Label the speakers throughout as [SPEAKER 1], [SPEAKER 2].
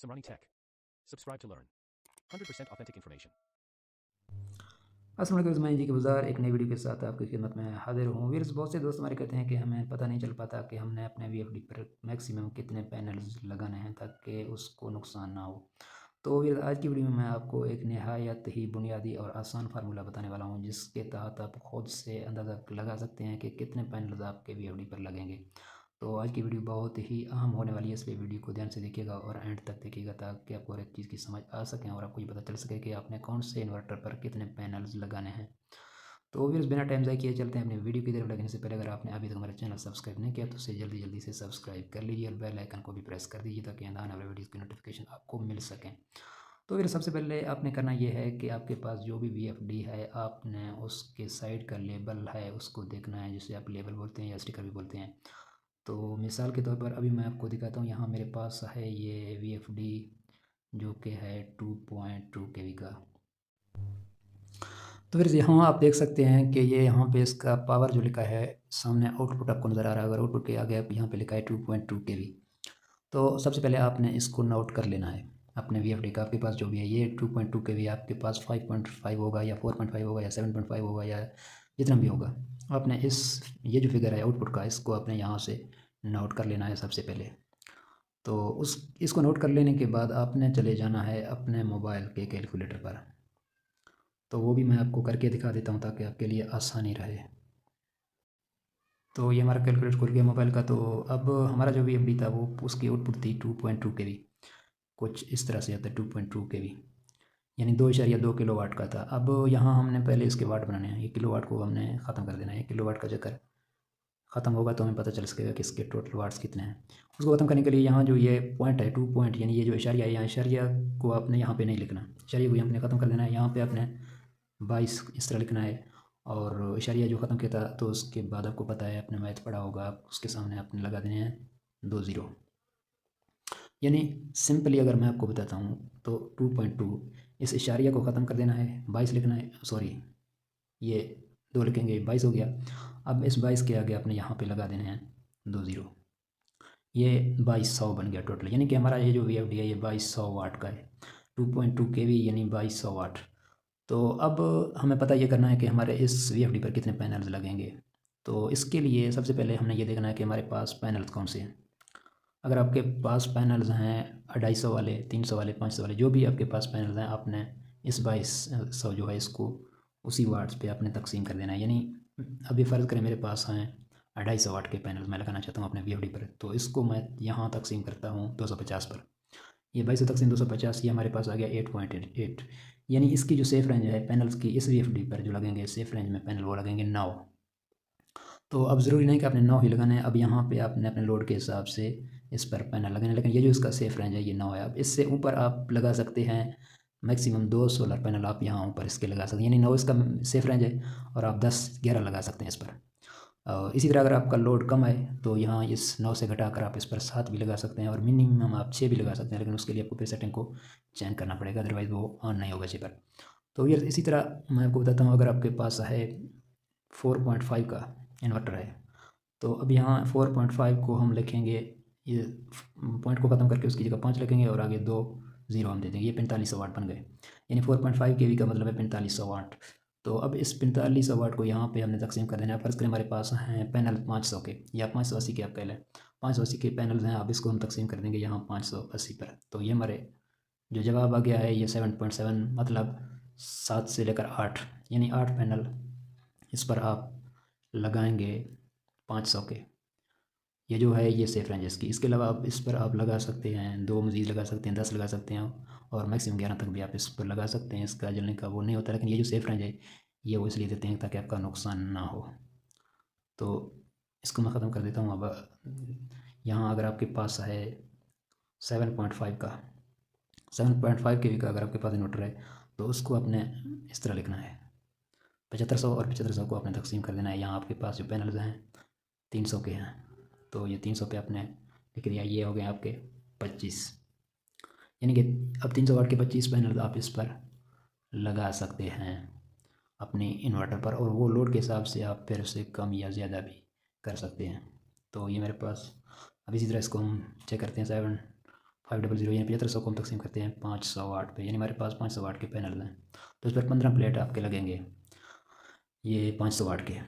[SPEAKER 1] Samrani Tech. Subscribe to learn. 100% authentic information.
[SPEAKER 2] अस्सलाम वालेकुम मैं जी के बाज़ार एक नई वीडियो के साथ आपकी खिदमत में हाज़िर हूँ। व्यूअर्स बहुत से दोस्त हमारे कहते हैं कि हमें पता नहीं चल पाता कि हमने अपने वीएफडी पर मैक्सिमम कितने पैनल्स लगाने हैं ताकि उसको नुकसान ना हो। तो व्यूअर्स आज की वीडियो में मैं आपको एक नहायत ही बुनियादी और आसान फार्मूला बताने वाला हूँ जिसके तहत आप खुद से अंदाज़ा लगा सकते हैं कि कितने पैनल्स आपके वीएफडी पर लगेंगे। तो आज की वीडियो बहुत ही अहम होने वाली है, इसलिए वीडियो को ध्यान से देखिएगा और एंड तक देखिएगा ताकि आपको हर एक चीज़ की समझ आ सके और आपको ये पता चल सके कि आपने कौन से इन्वर्टर पर कितने पैनल्स लगाने हैं। तो फिर बिना टाइम ज़ाय किए चलते हैं अपनी वीडियो की तरफ। लगने से पहले अगर आपने अभी तक हमारे चैनल सब्सक्राइब नहीं किया तो उसे जल्दी जल्दी से सब्सक्राइब कर लीजिए और बेल आइकन को भी प्रेस कर दीजिए ताकि आने वाले वीडियोज़ की नोटिफिकेशन आपको मिल सकें। तो फिर सबसे पहले आपने करना ये है कि आपके पास जो भी वीएफडी है आपने उसके साइड का लेबल है उसको देखना है, जिसे आप लेबल बोलते हैं या स्टिकर भी बोलते हैं। तो मिसाल के तौर पर अभी मैं आपको दिखाता हूँ, यहाँ मेरे पास है ये वीएफडी जो कि है 2.2 केवी का। तो फिर यहाँ आप देख सकते हैं कि ये यहाँ पे इसका पावर जो लिखा है सामने आउटपुट आपको नज़र आ रहा है। अगर आउटपुट के आगे आप यहाँ पे लिखा है 2.2 केवी, तो सबसे पहले आपने इसको नोट कर लेना है अपने वीएफडी का। आपके पास जो भी है ये 2.2 केवी, आपके पास 5.5 होगा या 4.5 होगा या 7.5 होगा या जितना भी होगा, आपने ये जो फिगर है आउटपुट का इसको आपने यहाँ से नोट कर लेना है सबसे पहले। तो इसको नोट कर लेने के बाद आपने चले जाना है अपने मोबाइल के कैलकुलेटर पर। तो वो भी मैं आपको करके दिखा देता हूँ ताकि आपके लिए आसानी रहे। तो ये हमारा कैलकुलेटर खुल गया मोबाइल का। तो अब हमारा जो वीएफडी था वो उसकी आउटपुट थी 2.2 केवी, कुछ इस तरह से आता है 2.2 केवी, यानी 2.2 किलोवाट का था। अब यहाँ हमने पहले इसके वाट बनाने हैं, ये किलोवाट को हमने ख़त्म कर देना है। किलोवाट का चक्कर ख़त्म होगा तो हमें पता चल सकेगा कि इसके टोटल वाट्स कितने हैं। उसको ख़त्म करने के लिए यहाँ जो ये पॉइंट है 2 पॉइंट, यानी ये जो इशारिया है, यहाँ इशारिया को आपने यहाँ पे नहीं लिखना, इशारिया को हमने ख़त्म कर देना है। यहाँ पे आपने 22 इस तरह लिखना है और इशारिया जो ख़त्म किया था तो उसके बाद आपको पता है, आपने मैथ पढ़ा होगा, आप उसके सामने आपने लगा देने हैं 2 ज़ीरो। यानी सिंपली अगर मैं आपको बताता हूँ तो 2.2 इस इशारिया को ख़त्म कर देना है, 22 लिखना है, सॉरी ये 2 लिखेंगे 22 हो गया। अब इस 22 के आगे आपने यहाँ पे लगा देने हैं 2 ज़ीरो, ये 2200 बन गया टोटल। यानी कि हमारा ये जो वीएफडी है ये 2200 वाट का है, 2.2 केवी यानी 2200 वाट। तो अब हमें पता ये करना है कि हमारे इस वीएफडी पर कितने पैनल्स लगेंगे। तो इसके लिए सबसे पहले हमने ये देखना है कि हमारे पास पैनल्स कौन से हैं। अगर आपके पास पैनल्स हैं 250 वाले, 300 वाले, 500 वाले, जो भी आपके पास पैनल्स हैं, आपने इस 2200 जो है इसको उसी वाट्स पे आपने तकसीम कर देना है। यानी अभी फ़र्ज़ करें मेरे पास हैं 250 वाट के पैनल मैं लगाना चाहता हूँ अपने वीएफडी पर, तो इसको मैं यहाँ तकसीम करता हूँ 250 पर। ये 2200 तकसीम 250, ये हमारे पास आ गया 8.8, यानी इसकी जो सेफ़ रेंज है पैनल्स की इस वीएफडी पर जो लगेंगे सेफ़ रेंज में पैनल वो लगेंगे 9। तो अब ज़रूरी नहीं कि आपने 9 ही लगाना है, अब यहाँ पे आपने अपने लोड के हिसाब से इस पर पैनल लगाना है, लेकिन ये जो इसका सेफ़ रेंज है ये 9 है। अब इससे ऊपर आप लगा सकते हैं मैक्सिमम 2 सोलर पैनल आप यहाँ ऊपर इसके लगा सकते हैं, यानी 9 इसका सेफ़ रेंज है और आप 10-11 लगा सकते हैं इस पर। इसी तरह अगर आपका लोड कम है तो यहाँ इस 9 से घटाकर आप इस पर 7 भी लगा सकते हैं और मिनिमम आप 6 भी लगा सकते हैं, लेकिन उसके लिए आपको फिर सेटिंग को चेंज करना पड़ेगा, अदरवाइज़ वो ऑन नहीं होगा इसी पर। तो ये इसी तरह मैं आपको बताता हूँ, अगर आपके पास है 4.5 का इन्वर्टर है तो अब यहाँ 4.5 को हम लिखेंगे, ये पॉइंट को ख़त्म करके उसकी जगह 5 लिखेंगे और आगे 2 ज़ीरो हम दे देंगे, ये 4500 वाट बन गए। यानी 4.5 केवी का मतलब है 4500 वाट। तो अब इस 4500 वाट को यहाँ पे हमने तकसीम कर देना है। फ़र्ज़ करें हमारे पास हैं पैनल 500 के या 580 के, आप कह लें 580 के पैनल्स हैं, अब इसको हम तकसीम कर देंगे यहाँ 580 पर। तो ये हमारे जो जवाब आ गया है ये 7.7, मतलब 7 से लेकर 8, यानी 8 पैनल इस पर आप लगाएंगे 500 के। ये जो है ये सेफ़ रेंज है इसकी। इसके अलावा आप इस पर आप लगा सकते हैं 2 मज़ीद लगा सकते हैं, 10 लगा सकते हैं और मैक्सिमम 11 तक भी आप इस पर लगा सकते हैं। इसका जलने का वो नहीं होता, लेकिन ये जो सेफ़ रेंज है ये वो इसलिए देते हैं ताकि आपका नुकसान ना हो। तो इसको मैं ख़त्म कर देता हूँ। अब यहाँ अगर आपके पास है 7.5 का, 7.5 केवी का अगर आपके पास इन्वर्टर है तो उसको आपने इस तरह लिखना है 7500 और 7500 को आपने तकसीम कर देना है। यहाँ आपके पास जो पैनल्स हैं 300 के हैं, तो ये 300 पे आपने लिख दिया, ये हो गए आपके 25, यानी कि अब 300 वाट के 25 पैनल आप इस पर लगा सकते हैं अपने इन्वर्टर पर, और वो लोड के हिसाब से आप फिर उसे कम या ज़्यादा भी कर सकते हैं। तो ये मेरे पास अब इसी तरह इसको हम चेक करते हैं 500 यानी 7500 को हम तकसीम करते हैं 500 वाट पे, यानी हमारे पास 500 वाट के पैनल हैं, तो इस पर 15 प्लेट आपके लगेंगे ये 500 वाट के।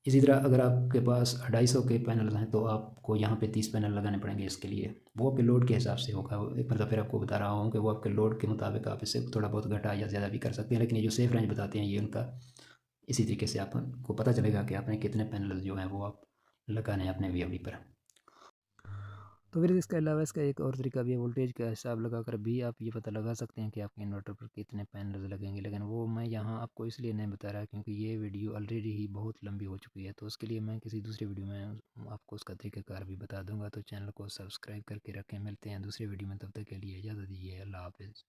[SPEAKER 2] इसी तरह अगर आपके पास 250 के पैनल हैं तो आपको यहाँ पे 30 पैनल लगाने पड़ेंगे इसके लिए। वो आपके लोड के हिसाब से होगा, एक मतलब फिर आपको बता रहा हूँ कि वो आपके लोड के मुताबिक आप इससे थोड़ा बहुत घटा या ज़्यादा भी कर सकते हैं, लेकिन ये जो सेफ रेंज बताते हैं ये उनका इसी तरीके से आपको पता चलेगा कि आपने कितने पैनल जो हैं वो आप लगाने हैं अपने वीएफडी पर। तो फिर इसके अलावा इसका एक और तरीका भी है, वोल्टेज का हिसाब लगाकर भी आप ये पता लगा सकते हैं कि आपके इन्वर्टर पर कितने पैनल्स लगेंगे, लेकिन वो मैं यहाँ आपको इसलिए नहीं बता रहा क्योंकि ये वीडियो ऑलरेडी ही बहुत लंबी हो चुकी है, तो उसके लिए मैं किसी दूसरी वीडियो में आपको उसका तरीक़ाकार भी बता दूंगा। तो चैनल को सब्सक्राइब करके रखें। मिलते हैं दूसरी वीडियो में, तब तक के लिए इजाज़त दीजिए। अल्लाह हाफिज़।